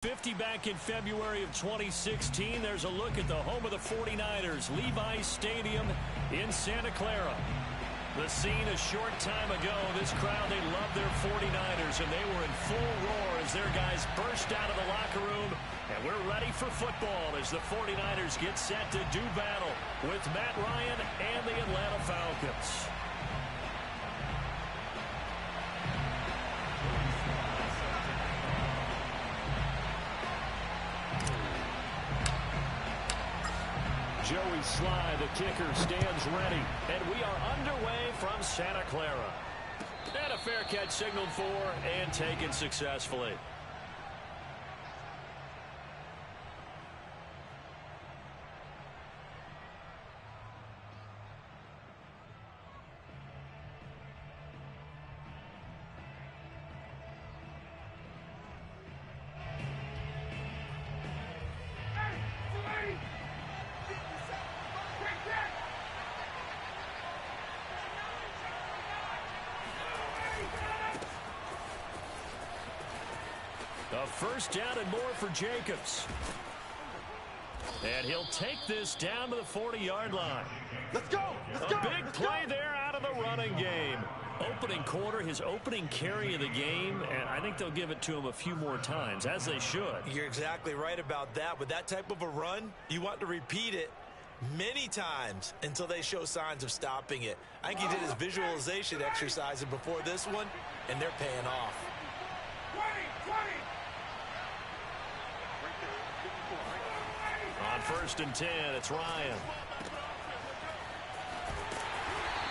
50 back in February of 2016. There's a look at the home of the 49ers, Levi's Stadium in Santa Clara. The scene a short time ago, this crowd, they love their 49ers, and they were in full roar as their guys burst out of the locker room. And we're ready for football as the 49ers get set to do battle with Matt Ryan and the Atlanta Falcons. Joey Sly, the kicker, stands ready. And we are underway from Santa Clara. And a fair catch signaled for and taken successfully. A first down and more for Jacobs. And he'll take this down to the 40-yard line. Let's go! Let's go! A big play there out of the running game. Opening quarter, his opening carry of the game, and I think they'll give it to him a few more times, as they should. You're exactly right about that. With that type of a run, you want to repeat it many times until they show signs of stopping it. I think he did his visualization exercises before this one, and they're paying off. 20! On 1st and 10, it's Ryan.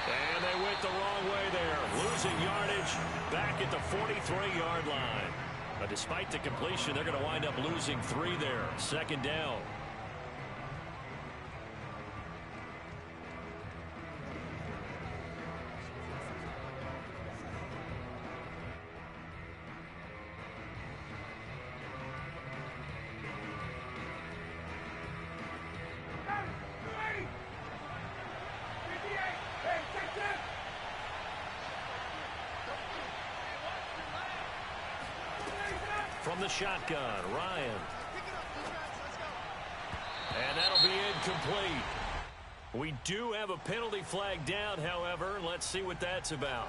And they went the wrong way there. Losing yardage back at the 43-yard line. But despite the completion, they're going to wind up losing 3 there. 2nd down. From the shotgun, Ryan. And that'll be incomplete. We do have a penalty flag down, however. Let's see what that's about.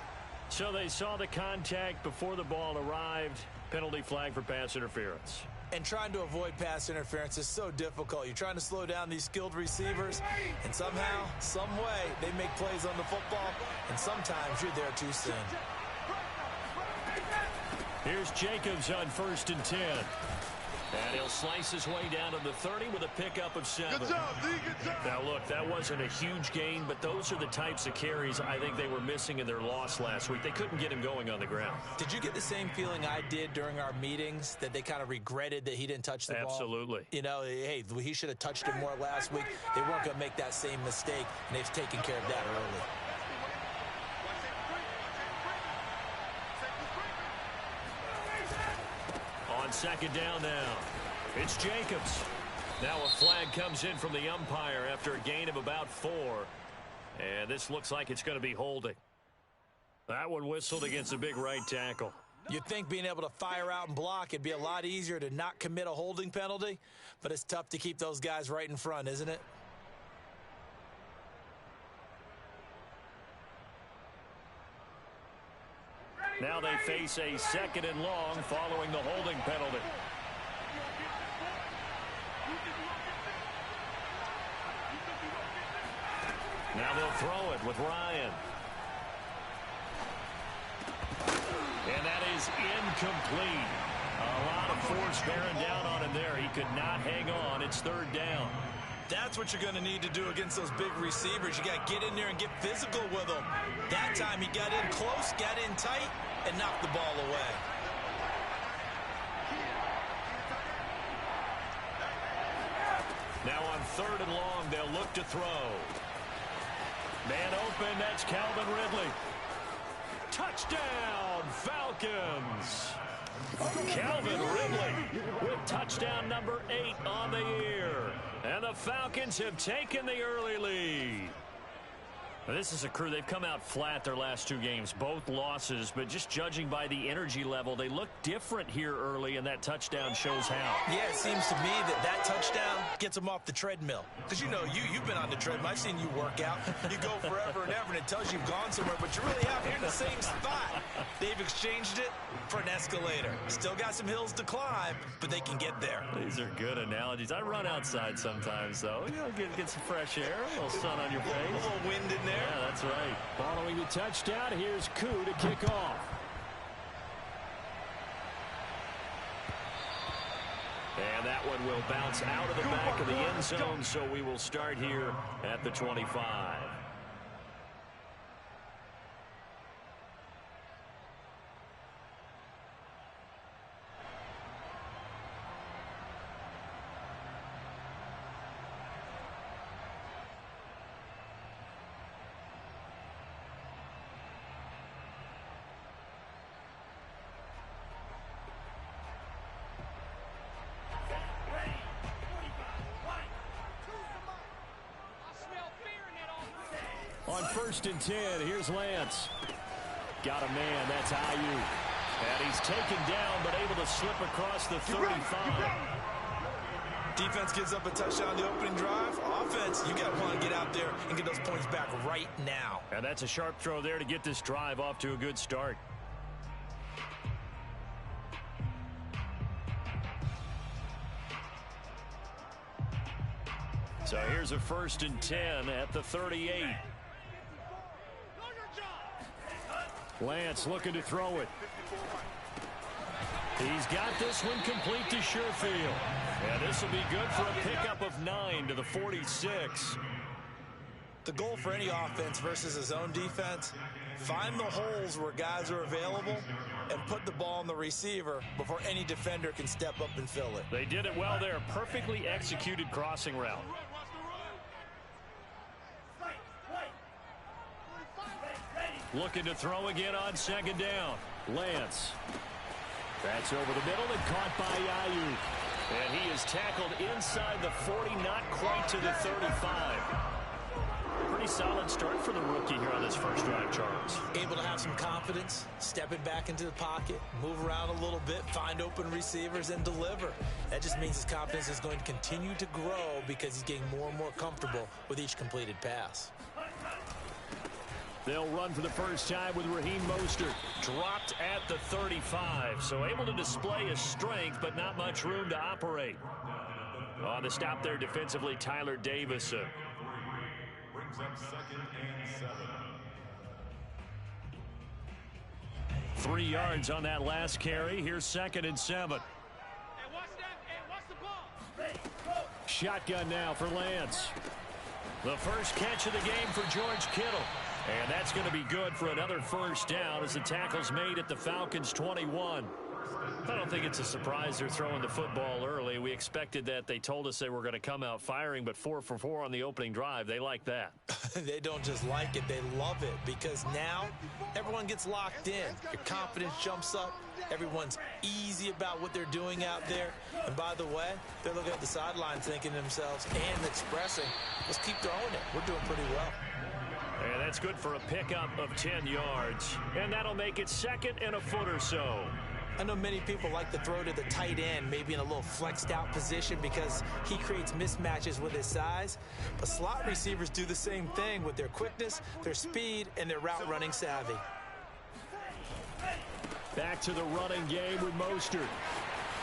So they saw the contact before the ball arrived. Penalty flag for pass interference. And trying to avoid pass interference is so difficult. You're trying to slow down these skilled receivers, and somehow, some way, they make plays on the football, and sometimes you're there too soon. Here's Jacobs on 1st and 10. And he'll slice his way down to the 30 with a pickup of 7. Good job, D. Good job. Now, look, that wasn't a huge gain, but those are the types of carries I think they were missing in their loss last week. They couldn't get him going on the ground. Did you get the same feeling I did during our meetings, that they kind of regretted that he didn't touch the ball? Absolutely. You know, hey, he should have touched it more last week. They weren't going to make that same mistake, and they've taken care of that early. On 2nd down now, it's Jacobs. Now a flag comes in from the umpire after a gain of about 4. And this looks like it's going to be holding. That one whistled against a big right tackle. You'd think being able to fire out and block, it'd be a lot easier to not commit a holding penalty, but it's tough to keep those guys right in front, isn't it? Now they face a 2nd and long following the holding penalty. Now they'll throw it with Ryan. And that is incomplete. A lot of force bearing down on him there. He could not hang on. It's 3rd down. That's what you're going to need to do against those big receivers. You got to get in there and get physical with them. That time he got in close, got in tight, and knocked the ball away. Now on 3rd and long, they'll look to throw. Man open, that's Calvin Ridley. Touchdown, Falcons! Calvin Ridley with touchdown number 8 on the year. And the Falcons have taken the early lead. This is a crew. They've come out flat their last 2 games, both losses, but just judging by the energy level, they look different here early, and that touchdown shows how. Yeah, it seems to me that touchdown gets them off the treadmill. Because, you've been on the treadmill. I've seen you work out. You go forever and ever, and it tells you you've gone somewhere, but you really have. You're in the same spot. They've exchanged it for an escalator. Still got some hills to climb, but they can get there. These are good analogies. I run outside sometimes, though. Get some fresh air, a little sun on your face. A little wind in there. Yeah, that's right. Following the touchdown, here's Koo to kick off. And that one will bounce out of the back of the end zone, so we will start here at the 25. On 1st and 10, here's Lance. Got a man, that's Ayuk. And he's taken down, but able to slip across the 35. Defense gives up a touchdown the opening drive. Offense, you got to want to get out there and get those points back right now. And that's a sharp throw there to get this drive off to a good start. So here's a 1st and 10 at the 38. Lance looking to throw it. He's got this one complete to Sherfield. And this will be good for a pickup of 9 to the 46. The goal for any offense versus a zone defense, find the holes where guys are available and put the ball on the receiver before any defender can step up and fill it. They did it well there. Perfectly executed crossing route. Looking to throw again on 2nd down. Lance. That's over the middle and caught by Ayuk. And he is tackled inside the 40, not quite to the 35. Pretty solid start for the rookie here on this first drive, Charles. Able to have some confidence, stepping back into the pocket, move around a little bit, find open receivers, and deliver. That just means his confidence is going to continue to grow because he's getting more and more comfortable with each completed pass. They'll run for the first time with Raheem Mostert. Dropped at the 35, so able to display his strength, but not much room to operate. On the stop there defensively, Tyler Davis. Brings up 2nd and 7. 3 yards on that last carry. Here's 2nd and 7. Shotgun now for Lance. The first catch of the game for George Kittle. And that's going to be good for another first down as the tackle's made at the Falcons' 21. I don't think it's a surprise they're throwing the football early. We expected that. They told us they were going to come out firing, but 4 for 4 on the opening drive. They like that. They don't just like it, they love it, because now everyone gets locked in. Your confidence jumps up. Everyone's easy about what they're doing out there. And by the way, they're looking at the sideline thinking to themselves and expressing, let's keep throwing it. We're doing pretty well. And that's good for a pickup of 10 yards. And that'll make it 2nd and a foot or so. I know many people like to throw to the tight end, maybe in a little flexed out position because he creates mismatches with his size. But slot receivers do the same thing with their quickness, their speed, and their route running savvy. Back to the running game with Mostert.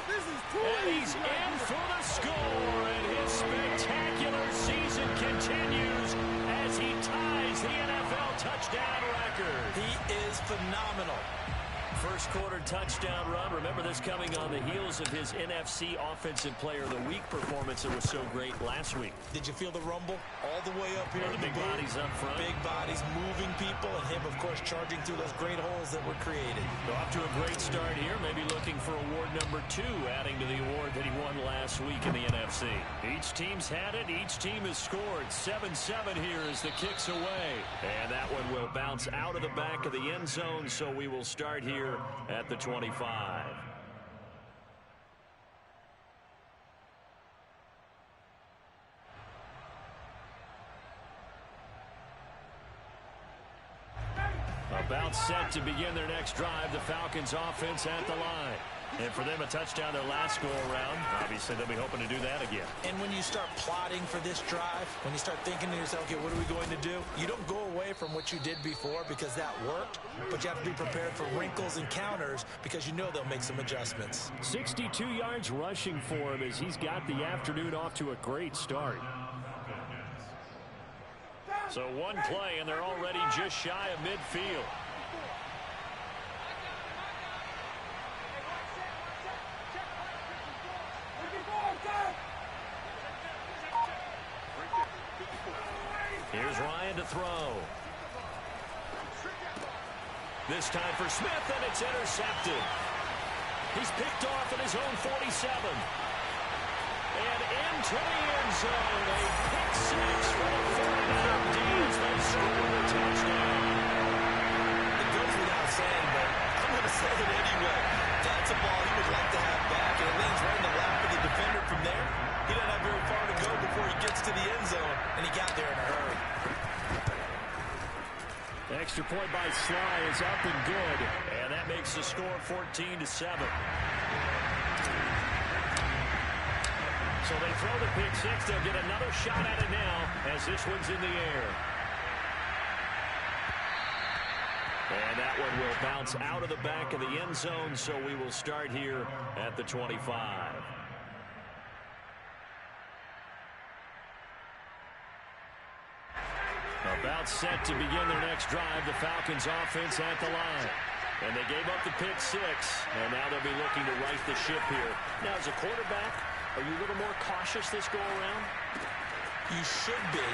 And he's in for the score, and his spectacular season continues as he ties the NFL touchdown record. He is phenomenal. First quarter touchdown run. Remember this coming on the heels of his NFC Offensive Player of the Week performance that was so great last week. Did you feel the rumble all the way up here? The big bodies up front. Big bodies moving people, and him, of course, charging through those great holes that were created. So off to a great start here. Maybe looking for award number 2, adding to the award that he won last week in the NFC. Each team's had it. Each team has scored. 7-7 here as the kick's away. And that one will bounce out of the back of the end zone, so we will start here at the 25. About set to begin their next drive. The Falcons offense at the line. And for them, a touchdown their last go-around. Obviously, they'll be hoping to do that again. And when you start plotting for this drive, when you start thinking to yourself, okay, what are we going to do? You don't go away from what you did before because that worked, but you have to be prepared for wrinkles and counters because you know they'll make some adjustments. 62 yards rushing for him as he's got the afternoon off to a great start. So one play, and they're already just shy of midfield. Here's Ryan to throw. This time for Smith, and it's intercepted. He's picked off at his own 47. And into the end zone, a pick six for the 49ers. They score a touchdown. It goes without saying, but I'm going to say it anyway. That's a ball he would like to have back, and it lands right in the lap of the defender from there. He doesn't have very far to go before he gets to the end zone, and he got there in a hurry. The extra point by Sly is up and good, and that makes the score 14-7. So they throw the pick six. They'll get another shot at it now as this one's in the air. And that one will bounce out of the back of the end zone, so we will start here at the 25. About set to begin their next drive. The Falcons offense at the line. And they gave up the pick six, and now they'll be looking to right the ship here. Now, as a quarterback, are you a little more cautious this go-around? You should be,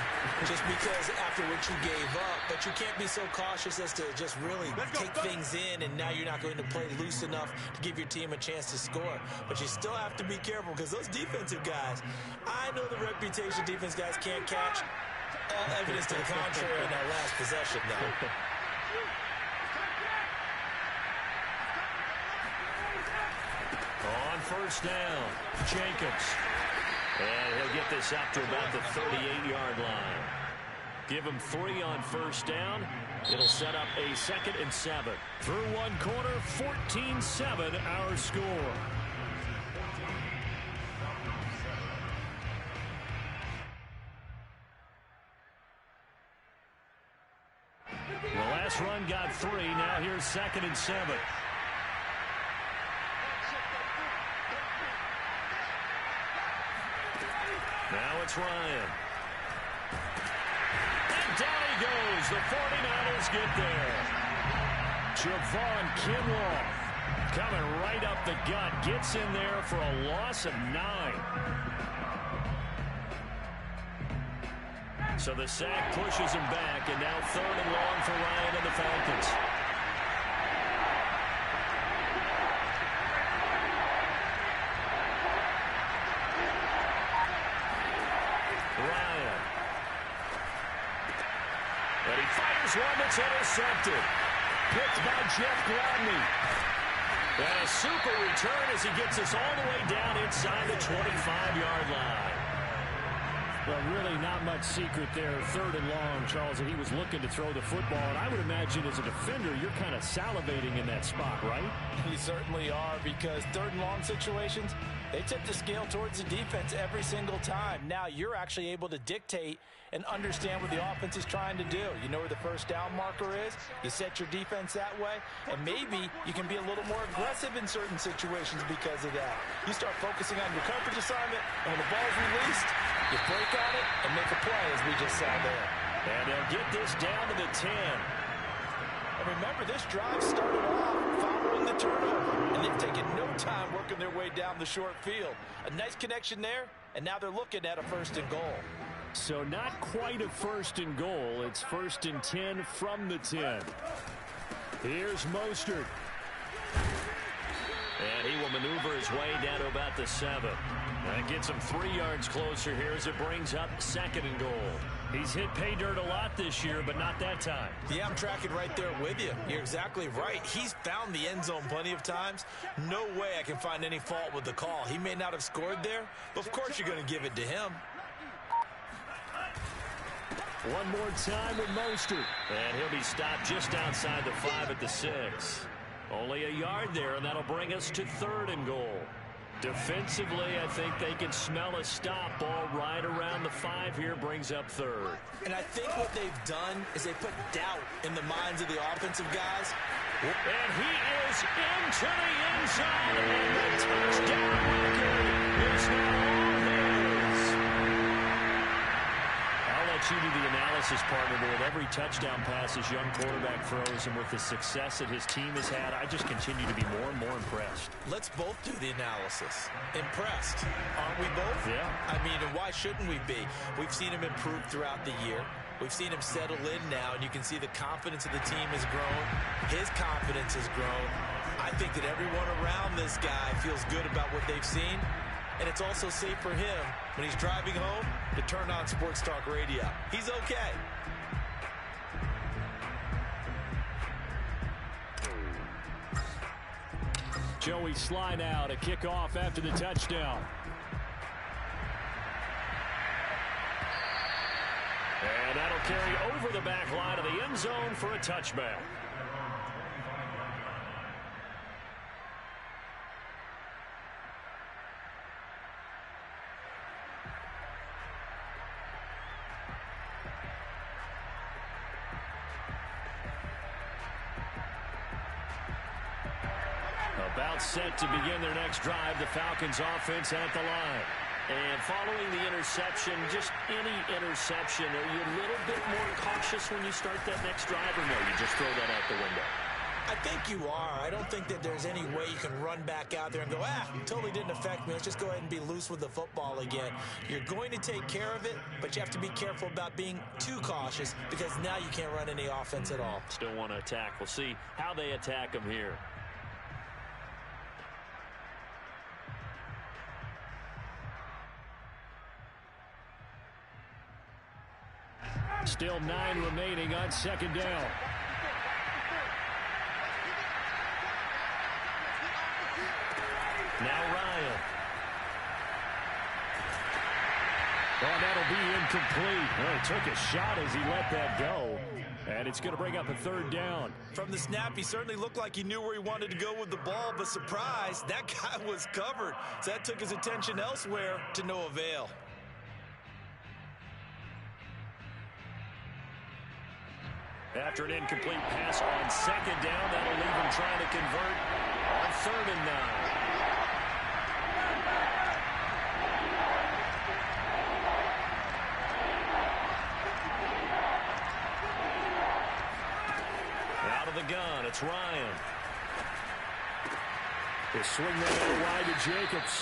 just because after what you gave up, but you can't be so cautious as to just really take things in, and now you're not going to play loose enough to give your team a chance to score. But you still have to be careful because those defensive guys, I know the reputation defense guys can't catch. All evidence to the contrary in that last possession, though. On first down, Jacobs. And he'll get this up to about the 38-yard line. Give him 3 on first down. It'll set up a 2nd and 7. Through one quarter, 14-7 our score. The last run got 3. Now here's 2nd and 7. Now it's Ryan. And down he goes. The 49ers get there. Javon Kinlaw coming right up the gut. Gets in there for a loss of 9. So the sack pushes him back, and now 3rd and long for Ryan and the Falcons. Ryan. And he fires one that's intercepted. Picked by Jeff Gladney. And a super return as he gets us all the way down inside the 25-yard line. Well, really not much secret there. 3rd and long, Charles, and he was looking to throw the football. And I would imagine as a defender, you're kind of salivating in that spot, right? You certainly are, because 3rd and long situations, they tip the scale towards the defense every single time. Now you're actually able to dictate and understand what the offense is trying to do. You know where the first down marker is. You set your defense that way, and maybe you can be a little more aggressive in certain situations because of that. You start focusing on your coverage assignment, and when the ball's released, you break on it and make a play, as we just saw there. And they'll get this down to the 10. And remember, this drive started off following the turnover, and they've taken no time working their way down the short field. A nice connection there, and now they're looking at a 1st and goal. So not quite a 1st and goal. It's 1st and 10 from the 10. Here's Mostert. And he will maneuver his way down to about the 7. That gets him 3 yards closer here as it brings up 2nd and goal. He's hit pay dirt a lot this year, but not that time. Yeah, I'm tracking right there with you. You're exactly right. He's found the end zone plenty of times. No way I can find any fault with the call. He may not have scored there, but of course you're going to give it to him. One more time with Mostert. And he'll be stopped just outside the 5 at the 6. Only a yard there, and that'll bring us to 3rd and goal. Defensively, I think they can smell a stop. Ball right around the 5 here, brings up 3rd. And I think what they've done is they put doubt in the minds of the offensive guys. And he is into the end zone, and the touchdown record is now all his. I'll let you do the analysis, partner, but with every touchdown pass his young quarterback throws, and with the success that his team has had, I just continue to be more and more impressed. Let's both do the analysis. Impressed, aren't we both? Yeah. I mean, and why shouldn't we be? We've seen him improve throughout the year. We've seen him settle in now, and you can see the confidence of the team has grown. His confidence has grown. I think that everyone around this guy feels good about what they've seen, and it's also safe for him when he's driving home to turn on Sports Talk Radio. He's okay. Joey Sly now to kick off after the touchdown. And that'll carry over the back line of the end zone for a touchback. About set to begin their next drive, the Falcons offense at the line. And following the interception, just any interception, are you a little bit more cautious when you start that next drive, or no, you just throw that out the window? I think you are. I don't think that there's any way you can run back out there and go, totally didn't affect me. Let's just go ahead and be loose with the football again. You're going to take care of it, but you have to be careful about being too cautious because now you can't run any offense at all. Still want to attack. We'll see how they attack them here. Still 9 remaining on 2nd down. Now Ryan. Oh, that'll be incomplete. Well, he took a shot as he let that go. And it's going to bring up a 3rd down. From the snap, he certainly looked like he knew where he wanted to go with the ball, but surprise, that guy was covered. So that took his attention elsewhere to no avail. After an incomplete pass on 2nd down, that'll leave him trying to convert on 3rd and 9. Out of the gun, it's Ryan. He'll swing that out wide to Jacobs.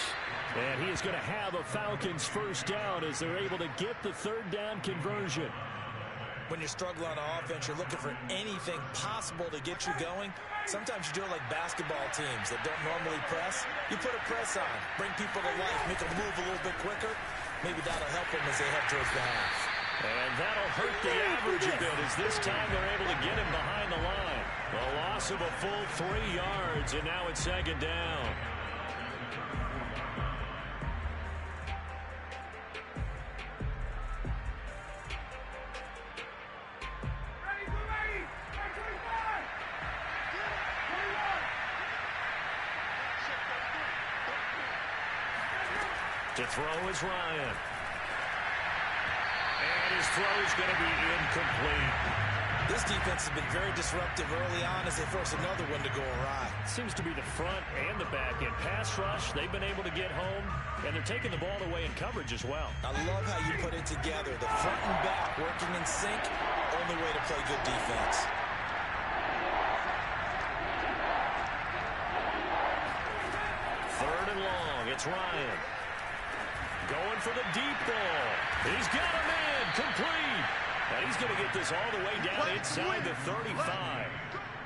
And he is going to have a Falcons 1st down as they're able to get the 3rd down conversion. When you're struggling on offense, you're looking for anything possible to get you going. Sometimes you do it like basketball teams that don't normally press. You put a press on, bring people to life, make them move a little bit quicker. Maybe that'll help them as they head towards the half. And that'll hurt the average a bit as this time they're able to get him behind the line. A loss of a full 3 yards, and now it's 2nd down. To throw is Ryan. And his throw is going to be incomplete. This defense has been very disruptive early on as they force another one to go awry. Seems to be the front and the back end. Pass rush, they've been able to get home, and they're taking the ball away in coverage as well. I love how you put it together. The front and back working in sync, only way to play good defense. Third and long, it's Ryan. Going for the deep ball. He's got him in, complete. And he's going to get this all the way down inside the 35.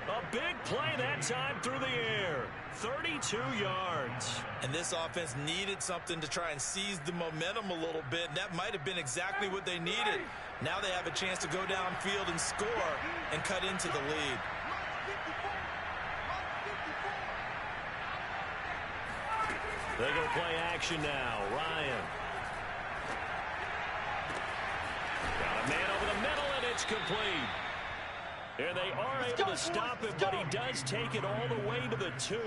A big play that time through the air. 32 yards. And this offense needed something to try and seize the momentum a little bit, and that might have been exactly what they needed. Now they have a chance to go downfield and score and cut into the lead. They go play action now. Ryan. Got a man over the middle. It's complete. And they are able to stop him, but he does take it all the way to the 2.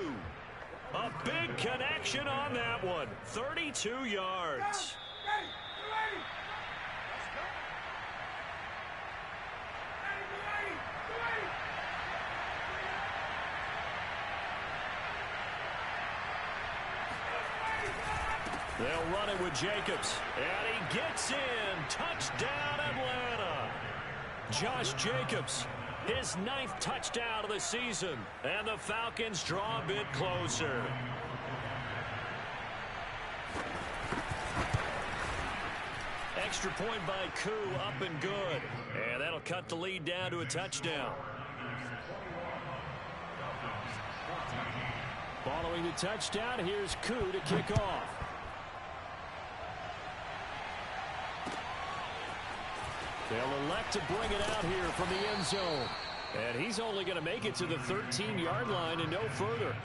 A big connection on that one. 32 yards. They'll run it with Jacobs. And he gets in. Touchdown, Atlanta. Josh Jacobs, his 9th touchdown of the season. And the Falcons draw a bit closer. Extra point by Koo, up and good. And that'll cut the lead down to a touchdown. Following the touchdown, here's Koo to kick off. They'll elect to bring it out here from the end zone. And he's only going to make it to the 13-yard line and no further.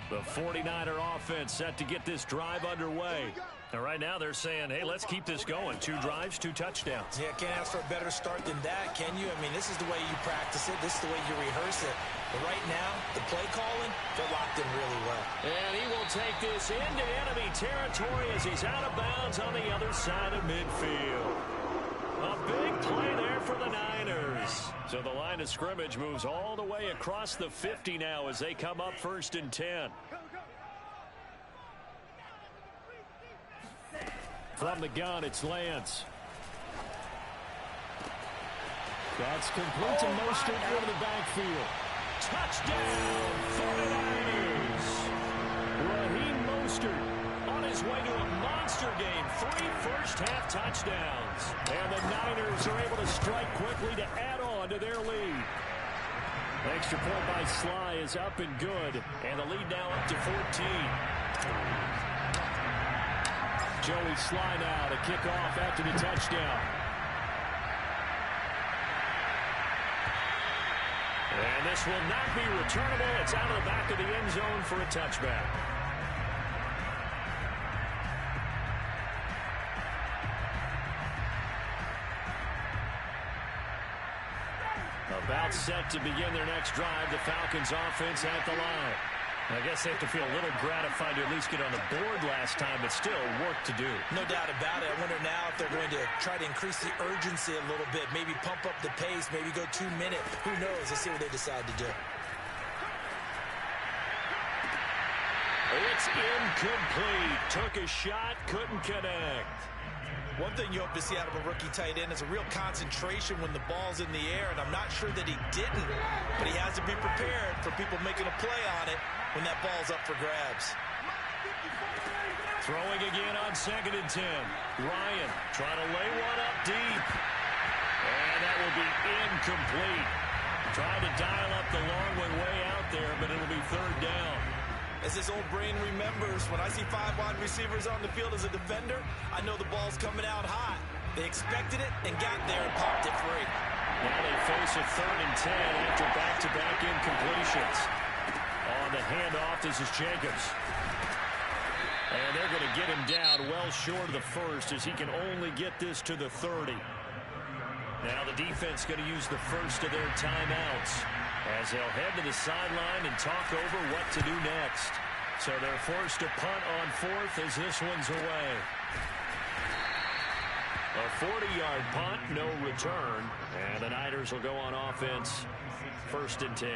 The 49er offense set to get this drive underway. And right now they're saying, hey, let's keep this going. 2 drives, 2 touchdowns. Yeah, can't ask for a better start than that, can you? I mean, this is the way you practice it. This is the way you rehearse it. But right now, the play calling, they're locked in really well. And he will take this into enemy territory as he's out of bounds on the other side of midfield. A big play there for the Niners. So the line of scrimmage moves all the way across the 50 now as they come up 1st and 10. From the gun, it's Lance. That's complete to Mostert out of the backfield. Touchdown, 49ers. Raheem Mostert on his way to a monster game. 3 first-half touchdowns. And the Niners are able to strike quickly to add on to their lead. Extra point by Sly is up and good. And the lead now up to 14. Joey Sly now to kick off after the touchdown. And this will not be returnable. It's out of the back of the end zone for a touchback. About set to begin their next drive. The Falcons offense at the line. I guess they have to feel a little gratified to at least get on the board last time, but still work to do. No doubt about it. I wonder now if they're going to try to increase the urgency a little bit, maybe pump up the pace, maybe go 2-minute. Who knows? Let's see what they decide to do. It's incomplete. Took a shot, couldn't connect. One thing you hope to see out of a rookie tight end is a real concentration when the ball's in the air, and I'm not sure that he didn't, but he has to be prepared for people making a play on it when that ball's up for grabs. Throwing again on 2nd and 10. Ryan trying to lay one up deep. And that will be incomplete. Trying to dial up the long one way out there, but it'll be 3rd down. As this old brain remembers, when I see 5 wide receivers on the field as a defender, I know the ball's coming out hot. They expected it and got there and popped it free. Now they face a 3rd and 10 after back-to-back incompletions. On the handoff, this is Jacobs. And they're going to get him down well short of the 1st as he can only get this to the 30. Now the defense going to use the 1st of their timeouts as they'll head to the sideline and talk over what to do next. So they're forced to punt on 4th as this one's away. A 40-yard punt, no return. And the Niners will go on offense, 1st and 10.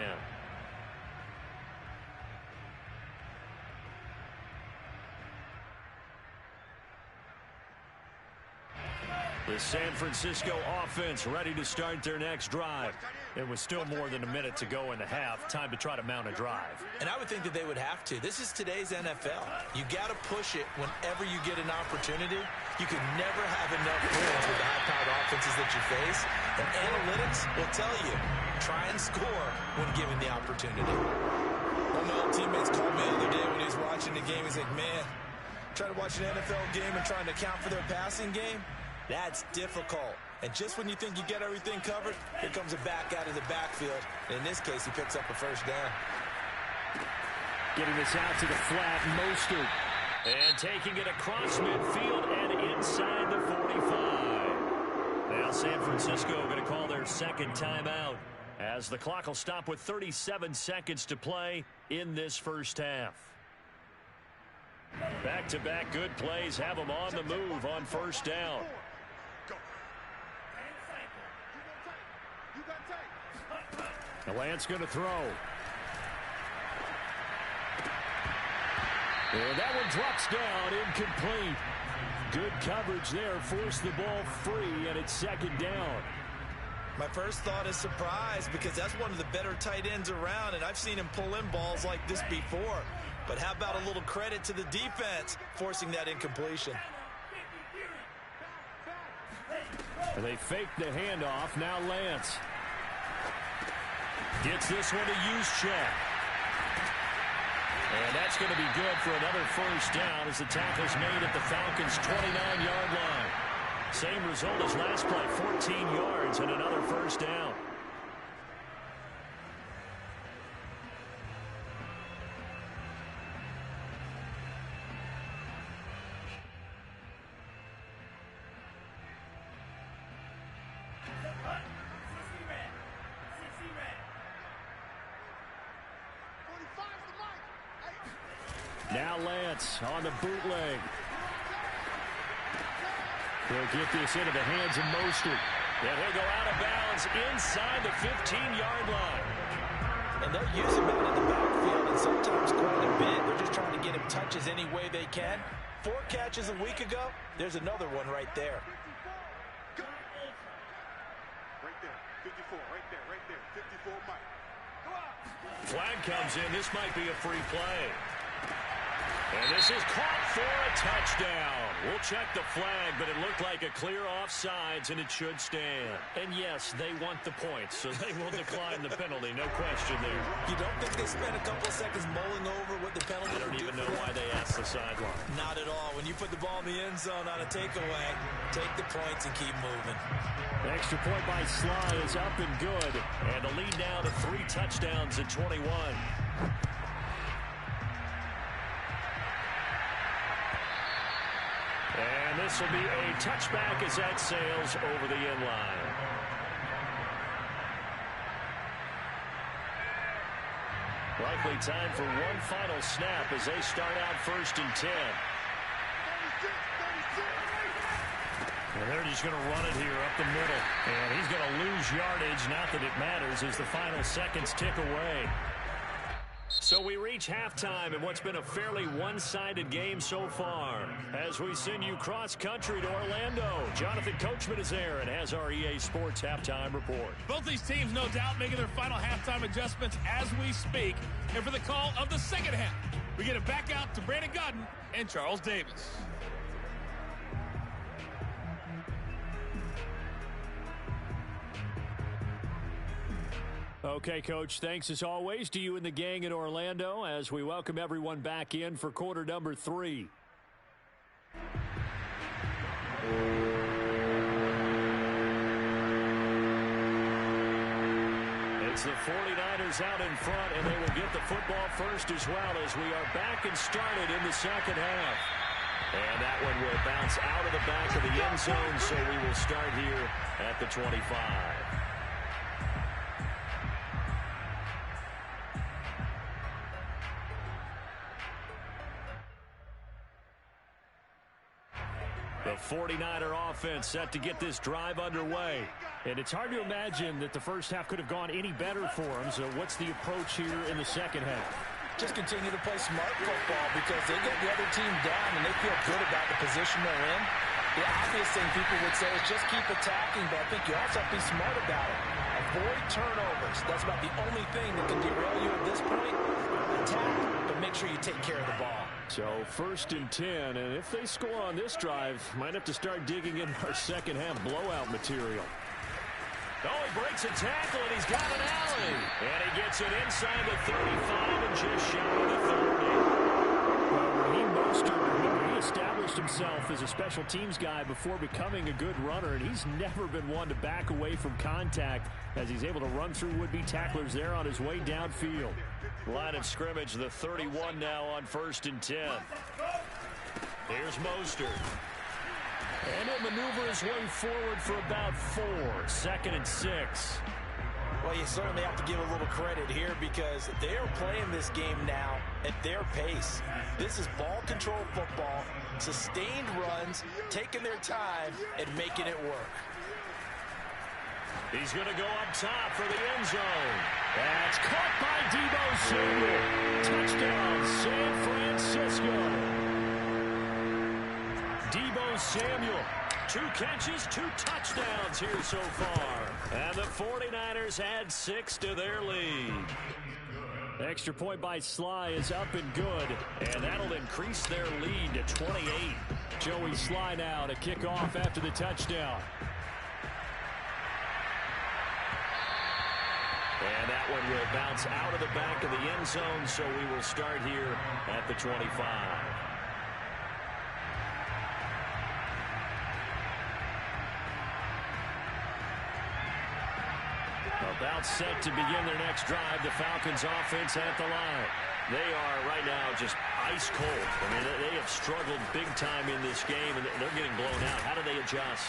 The San Francisco offense ready to start their next drive. It was still more than a minute to go in the half. Time to try to mount a drive. And I would think that they would have to. This is today's NFL. You got to push it whenever you get an opportunity. You can never have enough wins with the high-powered offenses that you face. And analytics will tell you, try and score when given the opportunity. One of my old teammates called me the other day when he was watching the game. He's like, man, trying to watch an NFL game and trying to account for their passing game, that's difficult. And just when you think you get everything covered, here comes a back out of the backfield. And in this case, he picks up a first down. Getting this out to the flat, Mostert. And taking it across midfield and inside the 45. Now San Francisco going to call their second timeout, as the clock will stop with 37 seconds to play in this first half. Back-to-back good plays have them on the move on first down. The Lance going to throw. And that one drops down, incomplete. Good coverage there, forced the ball free, and it's second down. My first thought is surprise, because that's one of the better tight ends around, and I've seen him pull in balls like this before. But how about a little credit to the defense forcing that incompletion? They fake the handoff. Now Lance gets this one to use check. And that's going to be good for another first down as the tackle's made at the Falcons' 29-yard line. Same result as last play, 14 yards and another first down. Now Lance on the bootleg. He'll get this into the hands of Mostert. And he'll go out of bounds inside the 15-yard line. And they'll use him out in the backfield, and sometimes quite a bit. They're just trying to get him touches any way they can. 4 catches a week ago. There's another one right there. Right there, 54, right there, 54, Mike. Flag comes in. This might be a free play. And this is caught for a touchdown. We'll check the flag, but it looked like a clear offsides, and it should stand. And yes, they want the points, so they will decline the penalty. No question there. You don't think they spent a couple of seconds mulling over what the penalty I don't even know why they asked the sideline. Not at all. When you put the ball in the end zone on a takeaway, take the points and keep moving. The extra point by Sly is up and good. And the lead now to 3 touchdowns at 21. And this will be a touchback as that sails over the end line. Likely time for one final snap as they start out 1st and 10. And they're just going to run it here up the middle. And he's going to lose yardage. Not that it matters as the final seconds tick away. So we reach halftime in what's been a fairly one-sided game so far. As we send you cross-country to Orlando, Jonathan Coachman is there and has our EA Sports halftime report. Both these teams, no doubt, making their final halftime adjustments as we speak. And for the call of the second half, we get it back out to Brandon Godden and Charles Davis. Okay, Coach, thanks as always to you and the gang in Orlando as we welcome everyone back in for quarter number 3. It's the 49ers out in front, and they will get the football first as well as we are back and started in the second half. And that one will bounce out of the back of the end zone, so we will start here at the 25. The 49er offense set to get this drive underway. And it's hard to imagine that the first half could have gone any better for them. So what's the approach here in the second half? Just continue to play smart football because they get the other team down and they feel good about the position they're in. The obvious thing people would say is just keep attacking, but I think you also have to be smart about it. Avoid turnovers. That's about the only thing that can derail you at this point. Attack, but make sure you take care of the ball. So 1st and 10, and if they score on this drive, might have to start digging in our second half blowout material. Oh, he breaks a tackle, and he's got an alley. And he gets it inside the 35 and just shy of the 30. Well, Raheem Mostert, remember, he established himself as a special teams guy before becoming a good runner, and he's never been one to back away from contact as he's able to run through would-be tacklers there on his way downfield. Line of scrimmage, the 31 now on 1st and 10. Here's Mostert. And he'll maneuver his way forward for about 4. 2nd and 6. Well, you certainly have to give a little credit here because they are playing this game now at their pace. This is ball control football, sustained runs, taking their time, and making it work. He's going to go up top for the end zone. That's caught by Deebo Samuel. Touchdown, San Francisco. Deebo Samuel, 2 catches, 2 touchdowns here so far. And the 49ers add 6 to their lead. Extra point by Sly is up and good, and that'll increase their lead to 28. Joey Sly now to kick off after the touchdown. And that one will bounce out of the back of the end zone, so we will start here at the 25. About set to begin their next drive, the Falcons offense at the line. They are right now just ice cold. I mean, they have struggled big time in this game, and they're getting blown out. How do they adjust?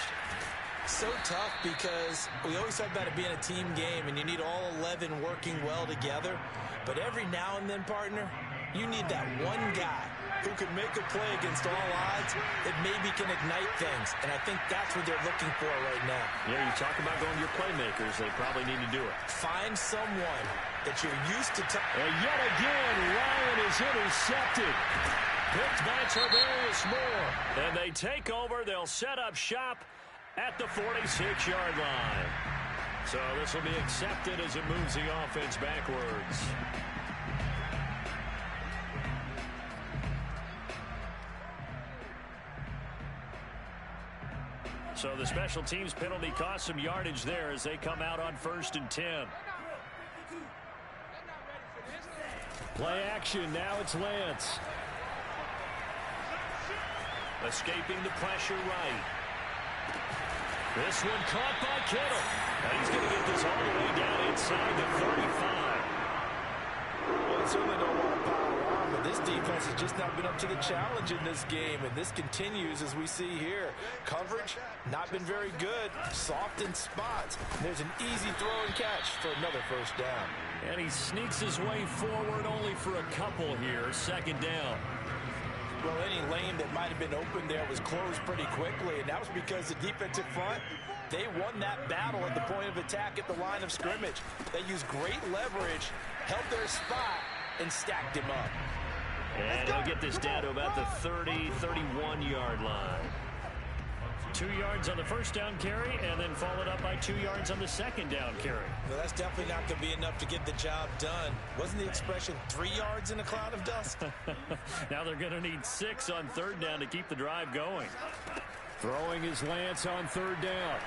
So tough because we always talk about it being a team game, and you need all 11 working well together. But every now and then, partner, you need that one guy who could make a play against all odds that maybe can ignite things. And I think that's what they're looking for right now. Yeah, you talk about going to your playmakers. They probably need to do it. Find someone that you're used to. And yet again, Ryan is intercepted. Picked by Tavarius Moore. And they take over. They'll set up shop at the 46-yard line. So this will be accepted as it moves the offense backwards. So the special teams penalty cost some yardage there as they come out on 1st and 10. Play action. Now it's Lance. Escaping the pressure right. This one caught by Kittle. And he's going to get this all the way down inside the 35. Well, they certainly don't want to power on, but this defense has just not been up to the challenge in this game, and this continues as we see here. Coverage, not been very good. Soft in spots. There's an easy throw and catch for another 1st down. And he sneaks his way forward only for a couple here. 2nd down. Well, any lane that might have been open there was closed pretty quickly, and that was because the defensive front, they won that battle at the point of attack at the line of scrimmage. They used great leverage, held their spot, and stacked him up. And he'll get this down to about the 30, 31-yard line. 2 yards on the 1st down carry, and then followed up by 2 yards on the 2nd down carry. Well, that's definitely not going to be enough to get the job done. Wasn't the expression 3 yards in a cloud of dust? Now they're going to need 6 on 3rd down to keep the drive going. Throwing his Lance on 3rd down.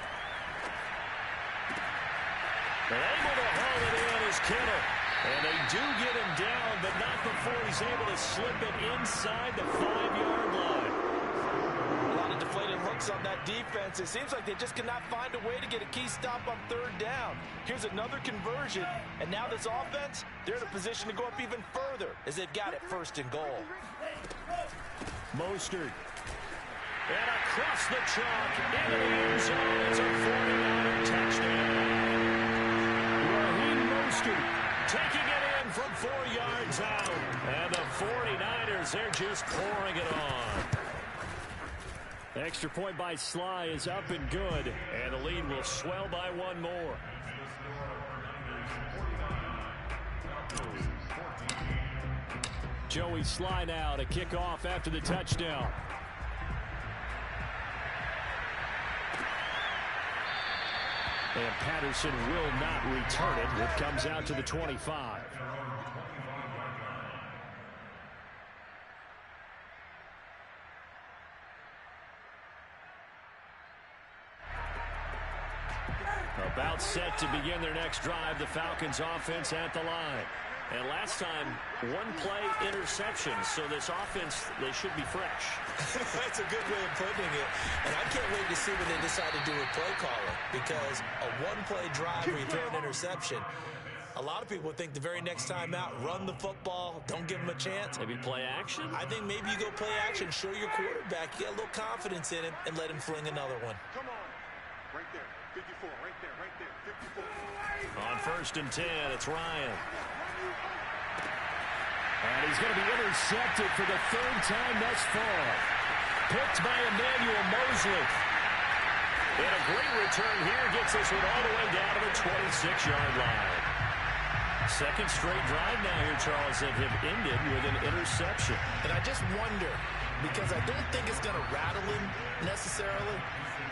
And able to haul it in is Kittle. And they do get him down, but not before he's able to slip it inside the 5-yard line. A lot of deflated looks on that defense. It seems like they just cannot find a way to get a key stop on 3rd down. Here's another conversion, and now this offense, they're in a position to go up even further as they've got it 1st and goal. Mostert. And across the chalk into the end zone. It's a 49er touchdown. Raheem Mostert taking it in from 4 yards out. And the 49ers, they're just pouring it on. Extra point by Sly is up and good. And the lead will swell by 1 more. Joey Sly now to kick off after the touchdown. And Patterson will not return it. It comes out to the 25. About About set to begin their next drive, the Falcons offense at the line. And last time, one play interception. So this offense, they should be fresh. That's a good way of putting it. And I can't wait to see what they decide to do with play calling. Because a one-play drive where you throw an interception, a lot of people think the very next time out, run the football, don't give them a chance. Maybe play action? I think maybe you go play action, show your quarterback, you get a little confidence in him, and let him fling another one. Come on. Right there. 54. Right there. Right there. 54. On 1st and 10, it's Ryan. And he's going to be intercepted for the 3rd time thus far. Picked by Emmanuel Mosley. And a great return here gets this one all the way down to the 26-yard line. Second straight drive now here, Charles, that have ended with an interception. And I just wonder, because I don't think it's going to rattle him necessarily,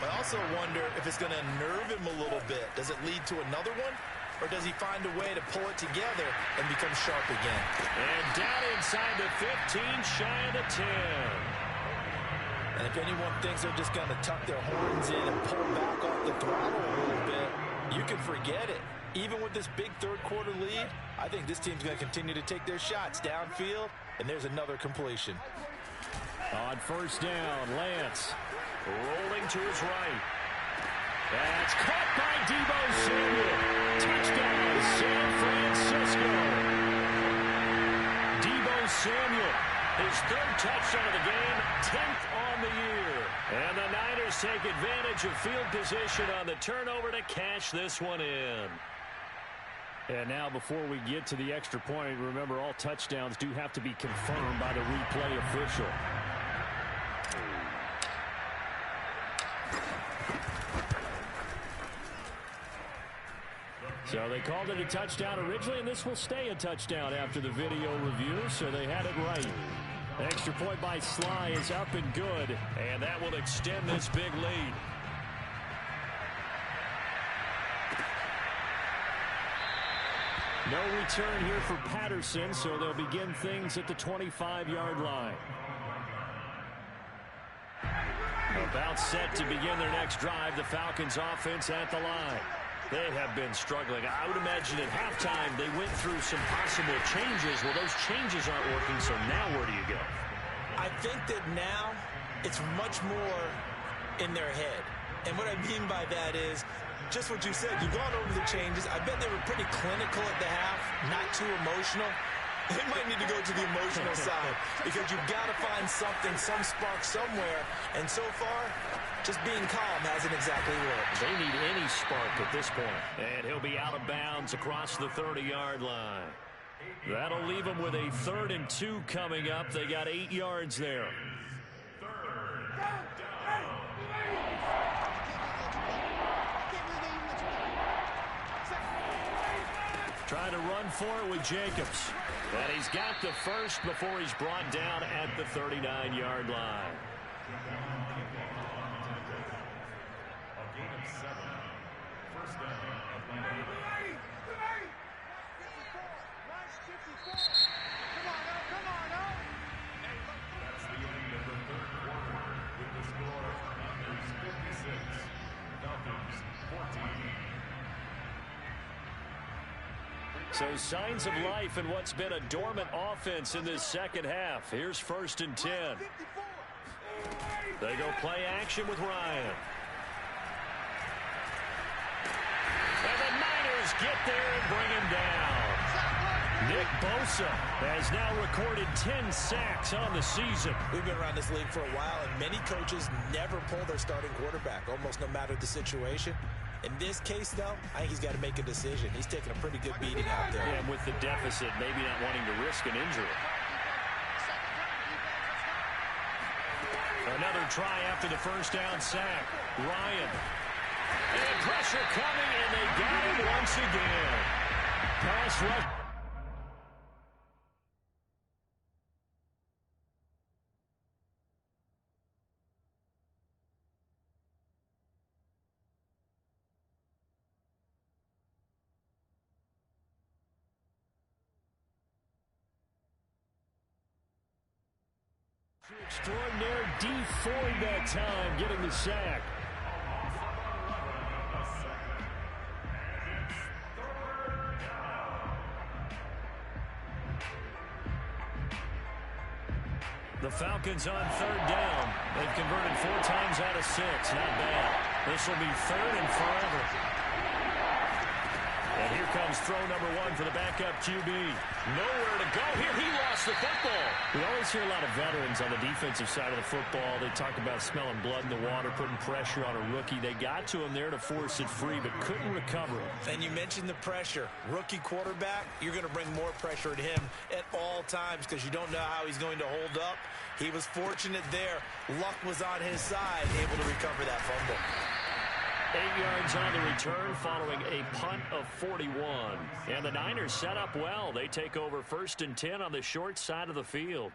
but I also wonder if it's going to nerve him a little bit. Does it lead to another one? Or does he find a way to pull it together and become sharp again? And down inside the 15, shy of the 10. And if anyone thinks they're just going to tuck their horns in and pull back off the throttle a little bit, you can forget it. Even with this big third-quarter lead, I think this team's going to continue to take their shots downfield, and there's another completion. On 1st down, Lance rolling to his right. That's caught by Deebo Samuel. Touchdown, San Francisco. Deebo Samuel, his 3rd touchdown of the game, 10th on the year. And the Niners take advantage of field position on the turnover to cash this one in. And now before we get to the extra point, remember all touchdowns do have to be confirmed by the replay official. So they called it a touchdown originally, and this will stay a touchdown after the video review, so they had it right. Extra point by Sly is up and good, and that will extend this big lead. No return here for Patterson, so they'll begin things at the 25-yard line. About set to begin their next drive, the Falcons offense at the line. They have been struggling. I would imagine at halftime they went through some possible changes. Well, those changes aren't working, so now where do you go? I think that now it's much more in their head. And what I mean by that is just what you said. You've gone over the changes. I bet they were pretty clinical at the half, not too emotional. They might need to go to the emotional side because you've got to find something, some spark somewhere. And so far, just being calm hasn't exactly worked. They need any spark at this point. And he'll be out of bounds across the 30-yard line. That'll leave them with a 3rd and 2 coming up. They got 8 yards there. Trying to run for it with Jacobs. And he's got the first before he's brought down at the 39-yard line. A gain of 7. First down, Atlanta. That's the end of the 3rd quarter with the score Niners 56, Falcons 14. So signs of life in what's been a dormant offense in this second half. Here's 1st and 10. They go play action with Ryan. And the Niners get there and bring him down. Nick Bosa has now recorded 10 sacks on the season. We've been around this league for a while, and many coaches never pull their starting quarterback, almost no matter the situation. In this case, though, I think he's got to make a decision. He's taking a pretty good beating out there. And with the deficit, maybe not wanting to risk an injury. Another try after the 1st down sack. Ryan. And pressure coming, and they got him once again. Pass rush. Extraordinaire D. Ford that time getting the sack. The Falcons on third down. They've converted 4 times out of 6. Not bad. This will be third and forever. And here comes throw number 1 for the backup QB. Nowhere to go here. He lost the football. We always hear a lot of veterans on the defensive side of the football. They talk about smelling blood in the water, putting pressure on a rookie. They got to him there to force it free, but couldn't recover it. And you mentioned the pressure. Rookie quarterback, you're going to bring more pressure at him at all times because you don't know how he's going to hold up. He was fortunate there. Luck was on his side, able to recover that fumble. 8 yards on the return following a punt of 41. And the Niners set up well. They take over 1st and 10 on the short side of the field.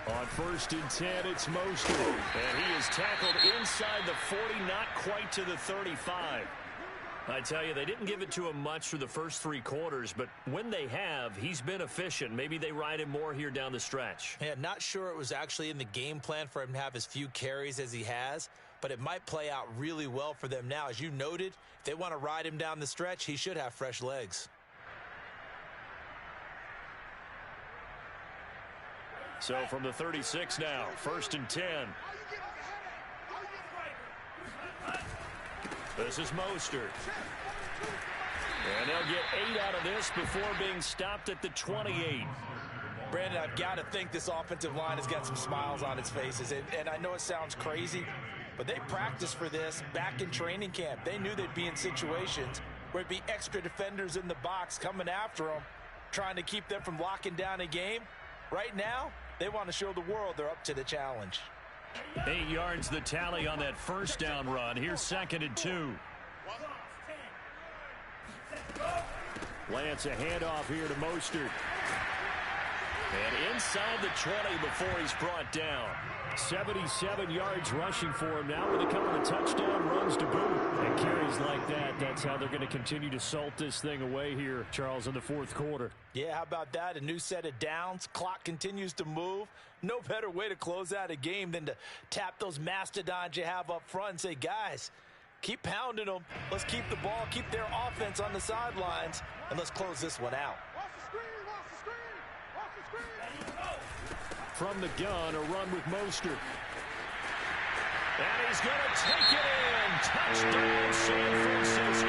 On 1st and 10, it's Mostert. And he is tackled inside the 40, not quite to the 35. I tell you, they didn't give it to him much through the first 3 quarters, but when they have, he's been efficient. Maybe they ride him more here down the stretch. Yeah, not sure it was actually in the game plan for him to have as few carries as he has, but it might play out really well for them now. As you noted, if they want to ride him down the stretch, he should have fresh legs. So from the 36 now, 1st and 10. This is Mostert. And they'll get 8 out of this before being stopped at the 28. Brandon, I've got to think this offensive line has got some smiles on its faces. And I know it sounds crazy, but they practiced for this back in training camp. They knew they'd be in situations where it'd be extra defenders in the box coming after them, trying to keep them from locking down a game. Right now, they want to show the world they're up to the challenge. 8 yards the tally on that 1st down run. Here's 2nd and 2. Lance, a handoff here to Mostert. And inside the 20 before he's brought down. 77 yards rushing for him now with a couple of touchdown runs to boot. And carries like that, that's how they're going to continue to salt this thing away here, Charles, in the 4th quarter. Yeah, how about that? A new set of downs. Clock continues to move. No better way to close out a game than to tap those mastodons you have up front and say, guys, keep pounding them. Let's keep the ball, keep their offense on the sidelines, and let's close this one out. From the gun, a run with Mostert. And he's going to take it in. Touchdown, San Francisco.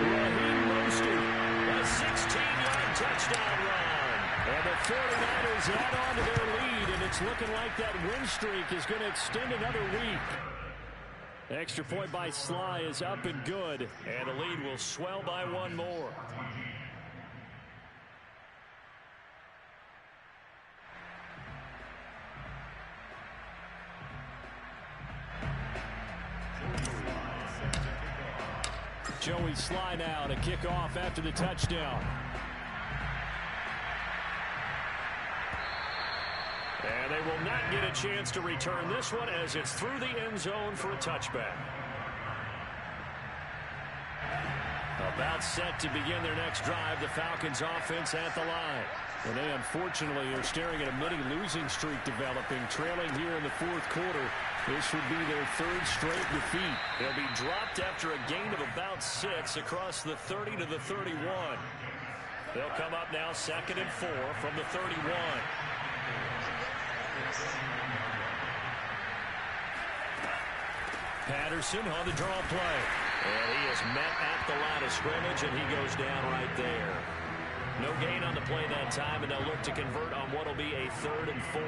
Raheem Mostert, a 16-yard touchdown run. And the 49ers add on to their lead, and it's looking like that win streak is going to extend another week. Extra point by Sly is up and good, and the lead will swell by 1 more. Joey Sly now to kick off after the touchdown. And they will not get a chance to return this one as it's through the end zone for a touchback. About set to begin their next drive, the Falcons offense at the line. And they unfortunately are staring at a mini losing streak developing, trailing here in the 4th quarter. This would be their 3rd straight defeat. They'll be dropped after a gain of about 6 across the 30 to the 31. They'll come up now 2nd and 4 from the 31. Patterson on the draw play. And he is met at the line of scrimmage, and he goes down right there. No gain on the play that time, and they'll look to convert on what will be a 3rd and 4.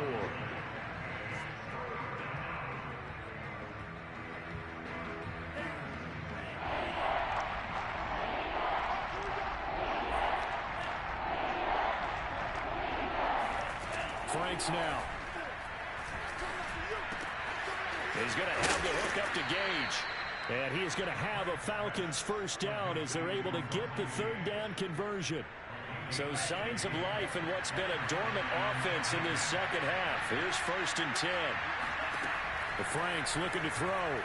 Franks now. He's going to have the hook up to Gage. And he is going to have a Falcons 1st down as they're able to get the 3rd down conversion. So signs of life in what's been a dormant offense in this 2nd half. Here's 1st and 10. The Franks looking to throw.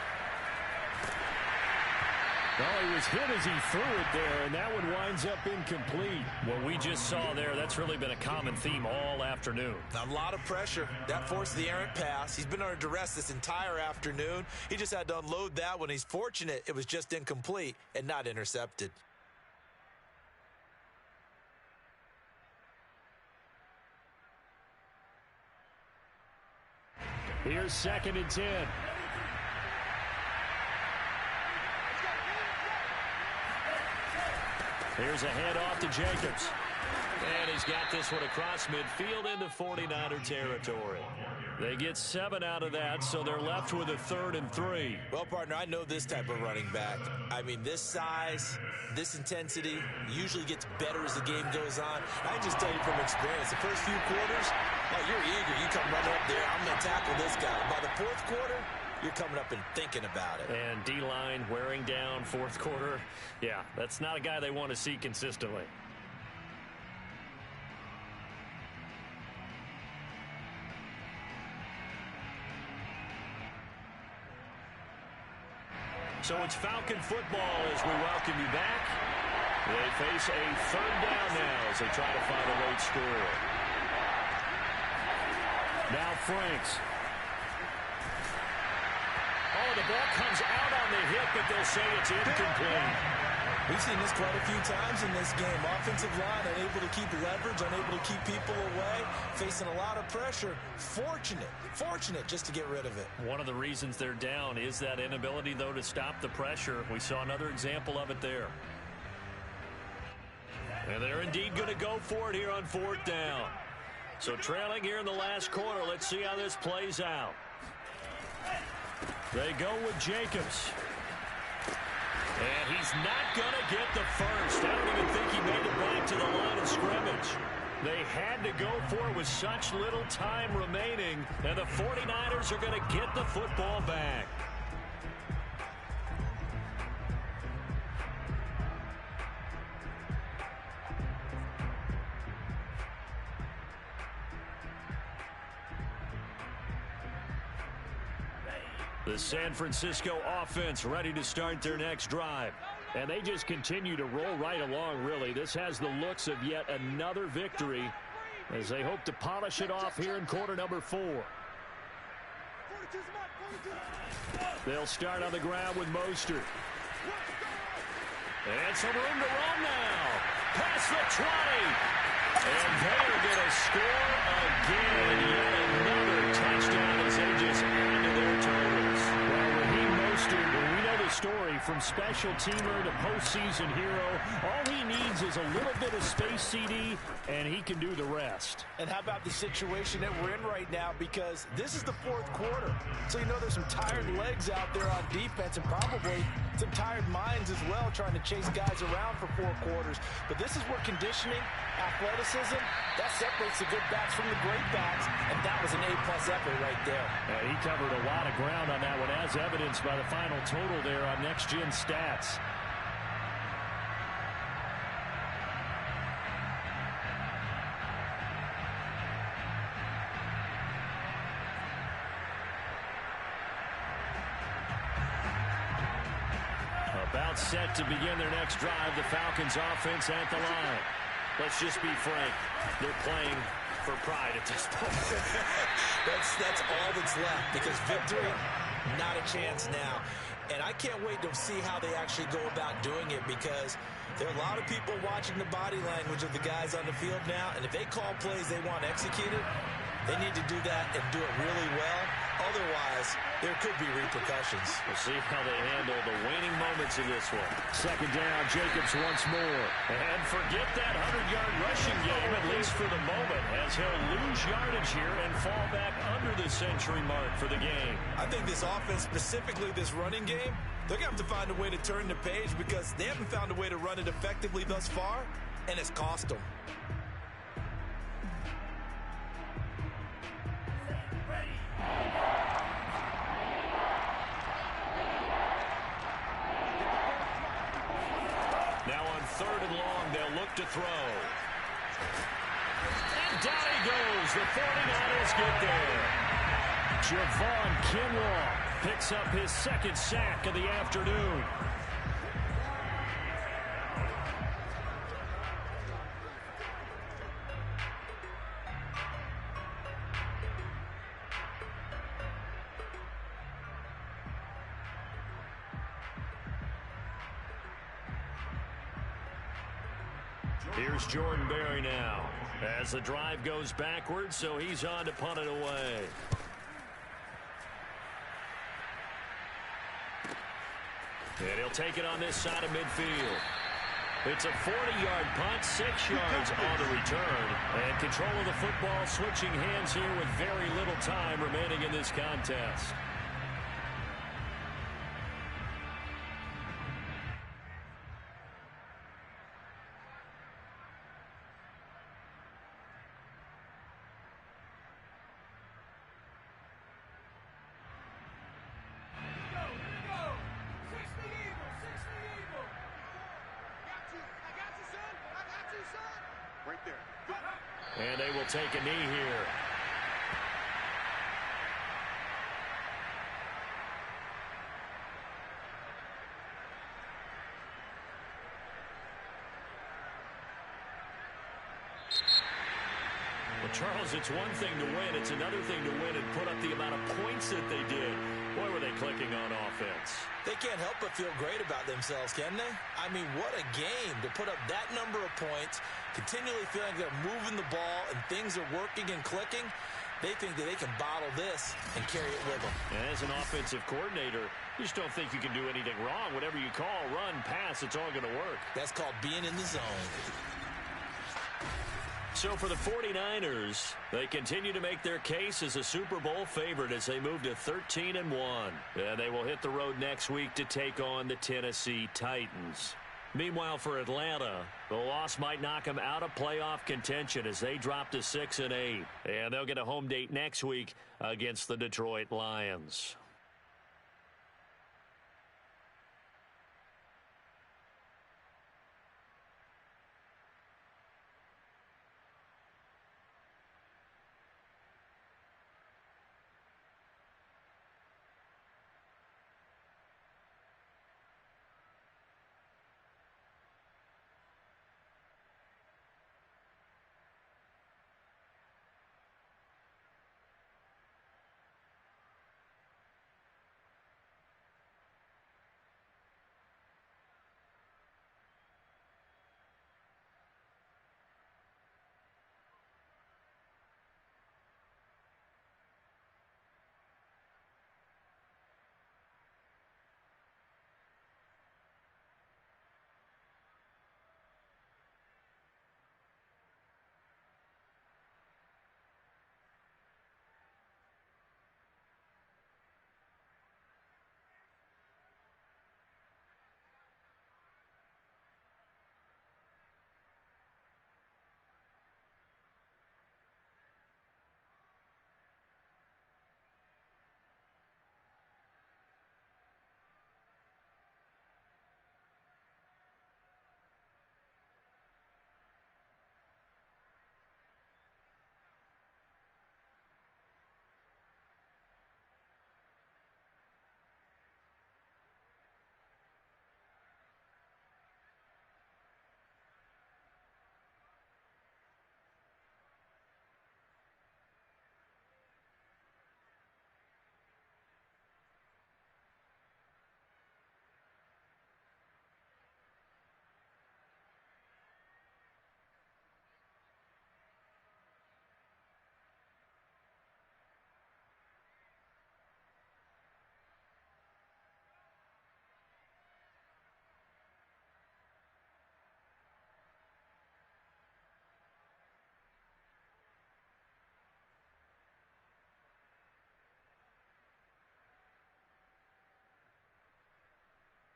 Well, he was hit as he threw it there, and that one winds up incomplete. What we just saw there, that's really been a common theme all afternoon. A lot of pressure. That forced the errant pass. He's been under duress this entire afternoon. He just had to unload that one. He's fortunate it was just incomplete and not intercepted. Here's 2nd and 10. Here's a handoff to Jacobs. And he's got this one across midfield into 49er territory. They get 7 out of that, so they're left with a 3rd and 3. Well, partner, I know this type of running back. I mean, this size, this intensity usually gets better as the game goes on. I can just tell you from experience, the first few quarters, oh, you're eager. You come running up there, I'm going to tackle this guy. By the 4th quarter, you're coming up and thinking about it. And D-line wearing down 4th quarter. Yeah, that's not a guy they want to see consistently. So it's Falcon football as we welcome you back. They face a 3rd down now as they try to find a late score. Now Franks. Oh, the ball comes out on the hit, but they'll say it's incomplete. We've seen this quite a few times in this game. Offensive line unable to keep leverage, unable to keep people away, facing a lot of pressure. Fortunate just to get rid of it. One of the reasons they're down is that inability, though, to stop the pressure. We saw another example of it there. And they're indeed going to go for it here on 4th down. So trailing here in the last quarter. Let's see how this plays out. They go with Jacobs. And he's not going to get the first. I don't even think he made it back to the line of scrimmage. They had to go for it with such little time remaining, and the 49ers are going to get the football back. The San Francisco offense ready to start their next drive. And they just continue to roll right along, really. This has the looks of yet another victory as they hope to polish it off here in quarter number 4. They'll start on the ground with Mostert. And some room to run now. Past the 20. And they're going to score again. Yet another touchdown as they just add to their totals. Well, Raheem Mostert, we know the story from special teamer to postseason hero. All he needs is a little bit of space, CD, and he can do the rest. And how about the situation that we're in right now? Because this is the 4th quarter. So you know there's some tired legs out there on defense and probably some tired minds as well trying to chase guys around for 4 quarters. But this is where conditioning, athleticism, that separates the good backs from the great backs. And that was an A-plus effort right there. He covered a lot of ground on that one, as evidenced by the final total there on Next Gen Stats. About set to begin their next drive, the Falcons offense at the line. Let's just be frank. They're playing for pride at this point. That's all that's left, because victory, not a chance now. And I can't wait to see how they actually go about doing it, because there are a lot of people watching the body language of the guys on the field now, and if they call plays they want executed, they need to do that and do it really well. Otherwise, there could be repercussions. We'll see how they handle the waning moments of this one. 2nd down, Jacobs once more. And forget that 100-yard rushing game, at least for the moment, as he'll lose yardage here and fall back under the century mark for the game. I think this offense, specifically this running game, they're going to have to find a way to turn the page, because they haven't found a way to run it effectively thus far, and it's cost them. To throw. And down he goes. The 49ers get there. Javon Kinlaw picks up his 2nd sack of the afternoon. Here's Jordan Berry now as the drive goes backwards, so he's on to punt it away. And he'll take it on this side of midfield. It's a 40-yard punt, 6 yards on the return. And control of the football switching hands here with very little time remaining in this contest. And they will take a knee here. Well, Charles, it's one thing to win. It's another thing to win and put up the amount of points that they did. Boy, were they clicking on offense. They can't help but feel great about themselves, can they? I mean, what a game to put up that number of points, continually feeling like they're moving the ball and things are working and clicking. They think that they can bottle this and carry it with them. And as an offensive coordinator, you just don't think you can do anything wrong. Whatever you call, run, pass, it's all going to work. That's called being in the zone. So for the 49ers, they continue to make their case as a Super Bowl favorite as they move to 13-1. And they will hit the road next week to take on the Tennessee Titans. Meanwhile, for Atlanta, the loss might knock them out of playoff contention as they drop to 6-8. And they'll get a home date next week against the Detroit Lions.